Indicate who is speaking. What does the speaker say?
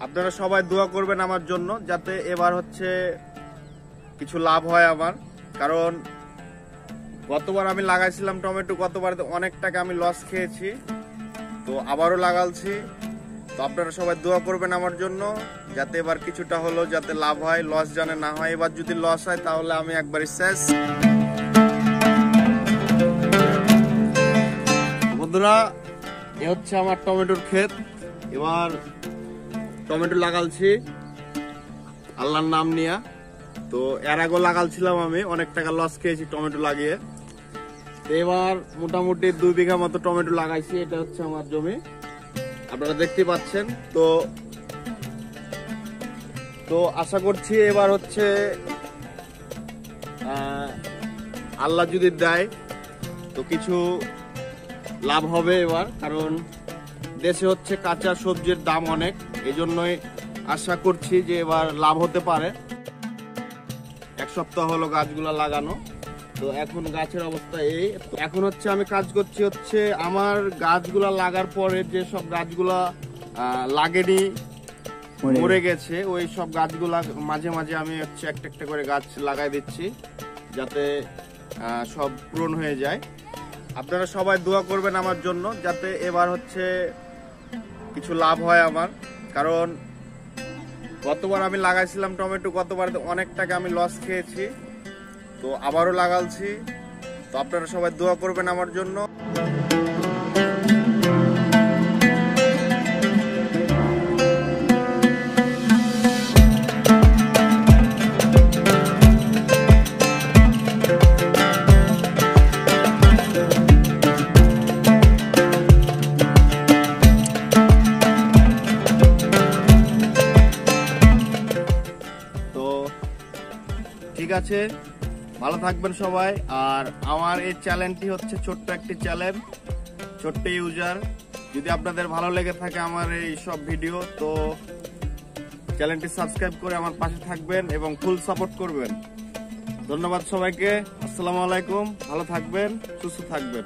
Speaker 1: আপনারা সবাই দোয়া করবেন আমার জন্য, যাতে এবার হচ্ছে কিছু লাভ হয় আমার। কারণ গতবার আমি লাগাইছিলাম টমেটো, গতবার অনেক টাকা আমি লস খেয়েছি, তো আবারও লাগালছি। তো আপনারা সবাই দোয়া করবেন আমার জন্য, যাতে এবার কিছুটা হলো যাতে লাভ হয়, লস জানে না হয়। এবার যদি লস হয় তাহলে আমি একবারই শেষ। বন্ধুরা, এ হচ্ছে আমার টমেটোর ক্ষেত। এবার টমেটো লাগালছি আল্লাহর নাম নিয়া। তো এর আগেও লাগালছিলাম, আমি অনেক টাকা লস খেয়েছি টমেটো লাগিয়ে। তো এবার মোটামুটি 2 বিঘা মতো টমেটো লাগাইছি। এটা হচ্ছে আমার জমি, আপনারা দেখতে পাচ্ছেন। তো আশা করছি এবার হচ্ছে আল্লাহ যদি দেয় তো কিছু লাভ হবে এবার। কারণ দেশে হচ্ছে কাঁচা সবজির দাম অনেক, এজন্যই আশা করছি যে এবার লাভ হতে পারে। 1 সপ্তাহ হলো গাছগুলা লাগানো, তো এখন গাছের অবস্থা এই। এখন হচ্ছে আমি কাজ করছি হচ্ছে আমার গাছগুলা লাগার পরে যে সব গাছগুলা লাগেনি, মরে গেছে, ওই সব গাছগুলা মাঝে মাঝে আমি হচ্ছে একটা একটা করে গাছ লাগাই দিচ্ছি, যাতে সব পূরণ হয়ে যায়। আপনারা সবাই দোয়া করবেন আমার জন্য, যাতে এবার হচ্ছে কিছু লাভ হয় আমার। কারণ গতবার আমি লাগাইছিলাম টমেটো, গতবার অনেক টাকা আমি লস খেয়েছি, তো আবারও লাগালছি। তো আপনারা সবাই দোয়া করবেন আমার জন্য। ঠিক আছে, ভালো থাকবেন সবাই। আর আমার এই চ্যানেলটি হচ্ছে ছোট্ট একটি চ্যানেল, ছোট্ট ইউজার। যদি আপনাদের ভালো লেগে থাকে আমার এই সব ভিডিও, তো চ্যানেলটি সাবস্ক্রাইব করে আমার পাশে থাকবেন এবং ফুল সাপোর্ট করবেন। ধন্যবাদ সবাইকে। আসসালামু আলাইকুম। ভালো থাকবেন, সুস্থ থাকবেন।